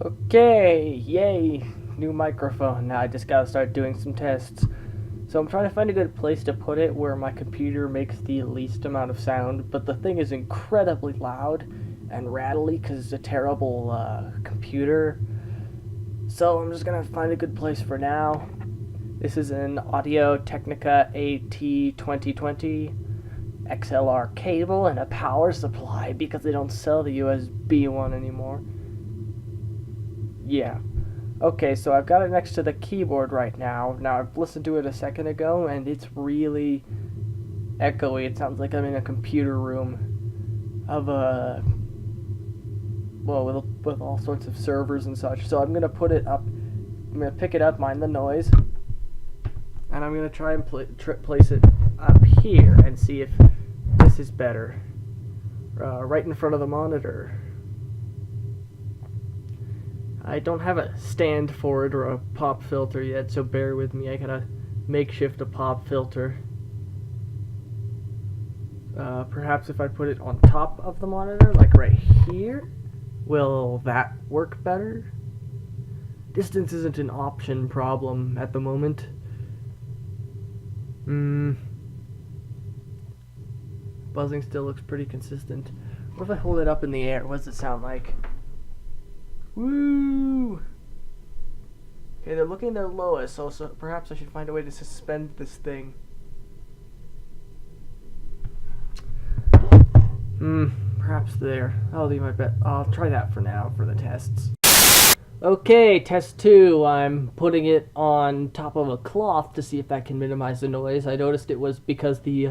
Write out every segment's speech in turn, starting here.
Okay, yay, new microphone. Now I just gotta start doing some tests. So I'm trying to find a good place to put it where my computer makes the least amount of sound, but the thing is incredibly loud and rattly because it's a terrible computer. So I'm just gonna find a good place for now. This is an Audio-Technica AT2020 XLR cable and a power supply because they don't sell the USB one anymore. Yeah. Okay, so I've got it next to the keyboard right now. Now, I've listened to it a second ago, and it's really echoey. It sounds like I'm in a computer room of a... well, with all sorts of servers and such. So I'm going to put it up. I'm going to pick it up, mind the noise, and I'm going to try and place it up here and see if this is better. Right in front of the monitor. I don't have a stand for it or a pop filter yet, so bear with me. I gotta makeshift a pop filter. Perhaps if I put it on top of the monitor, like right here, will that work better? Distance isn't an option problem at the moment. Buzzing still looks pretty consistent. What if I hold it up in the air? What does it sound like? Woo! Okay, they're looking their lowest, so perhaps I should find a way to suspend this thing. Perhaps there. I'll leave my bet. I'll try that for now for the tests. Okay, test 2. I'm putting it on top of a cloth to see if that can minimize the noise. I noticed it was because the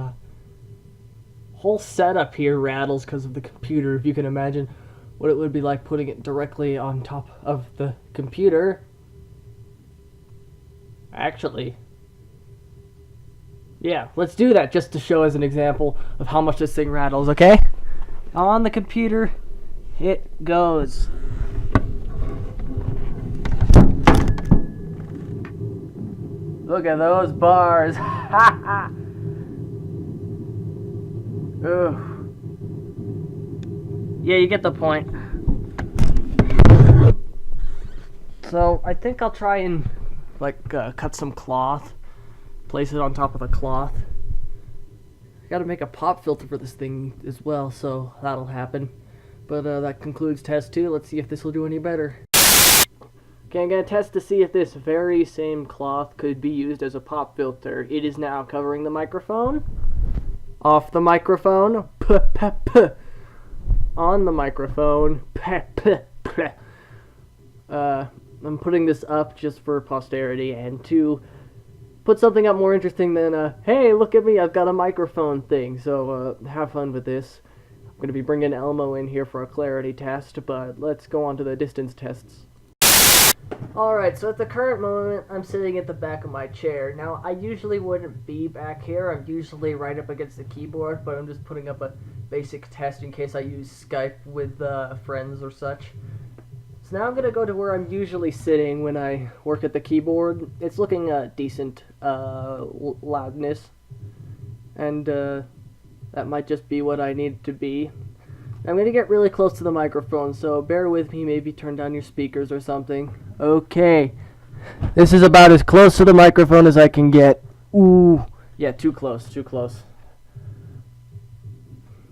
whole setup here rattles because of the computer, if you can imagine what it would be like putting it directly on top of the computer. Actually, yeah, let's do that just to show as an example of how much this thing rattles, okay? On the computer, it goes. Look at those bars. Ha ha. Ugh. Yeah, you get the point. So, I think I'll try and, cut some cloth. Place it on top of the cloth. I gotta make a pop filter for this thing as well, so that'll happen. But, that concludes test 2. Let's see if this will do any better. Okay, I'm gonna test to see if this very same cloth could be used as a pop filter. It is now covering the microphone. Off the microphone. P-p-p. On the microphone. I'm putting this up just for posterity and to put something up more interesting than hey, look at me, I've got a microphone thing. So have fun with this. I'm going to be bringing Elmo in here for a clarity test, but let's go on to the distance tests. Alright, so at the current moment, I'm sitting at the back of my chair. Now, I usually wouldn't be back here. I'm usually right up against the keyboard, but I'm just putting up a basic test in case I use Skype with friends or such. So now I'm going to go to where I'm usually sitting when I work at the keyboard. It's looking decent loudness, and that might just be what I need it to be. I'm going to get really close to the microphone, so bear with me, maybe turn down your speakers or something. Okay, this is about as close to the microphone as I can get. Ooh, yeah, too close, too close.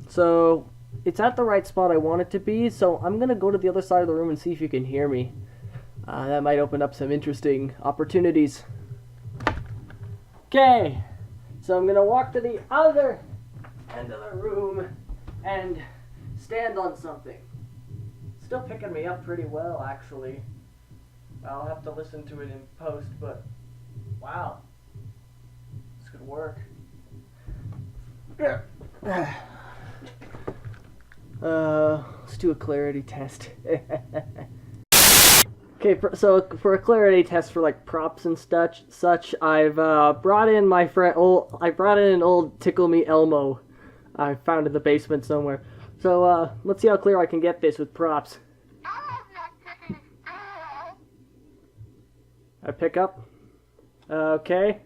So, it's at the right spot I want it to be, so I'm going to go to the other side of the room and see if you can hear me. That might open up some interesting opportunities. Okay, so I'm going to walk to the other end of the room and stand on something. Still picking me up pretty well, actually. I'll have to listen to it in post, but wow, this could work. Let's do a clarity test. Okay, so for a clarity test for like props and such, I've brought in my friend. I brought in an old Tickle Me Elmo I found in the basement somewhere. So let's see how clear I can get this with props. I pick up. Okay.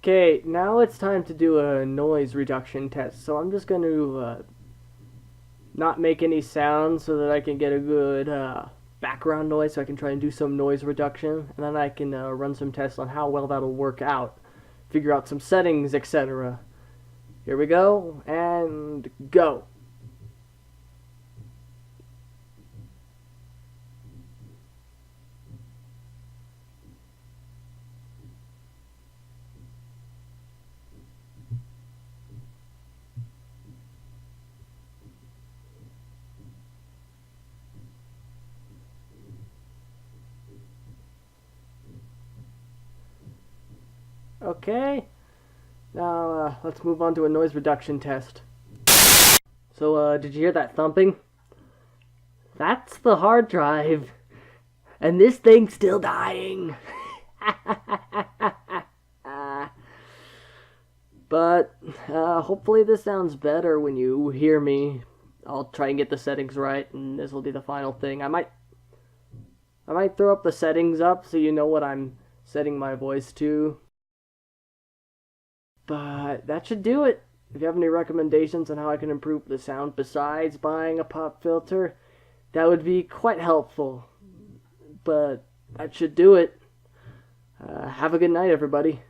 Okay, now it's time to do a noise reduction test. So I'm just going to not make any sounds so that I can get a good background noise, so I can try and do some noise reduction, and then I can run some tests on how well that'll work out, figure out some settings, etc. Here we go, and go. Okay, now let's move on to a noise reduction test. So did you hear that thumping? That's the hard drive. And this thing's still dying. But hopefully this sounds better when you hear me. I'll try and get the settings right, and this will be the final thing. I might throw up the settings up so you know what I'm setting my voice to. But that should do it. If you have any recommendations on how I can improve the sound besides buying a pop filter, that would be quite helpful. But that should do it. Have a good night, everybody.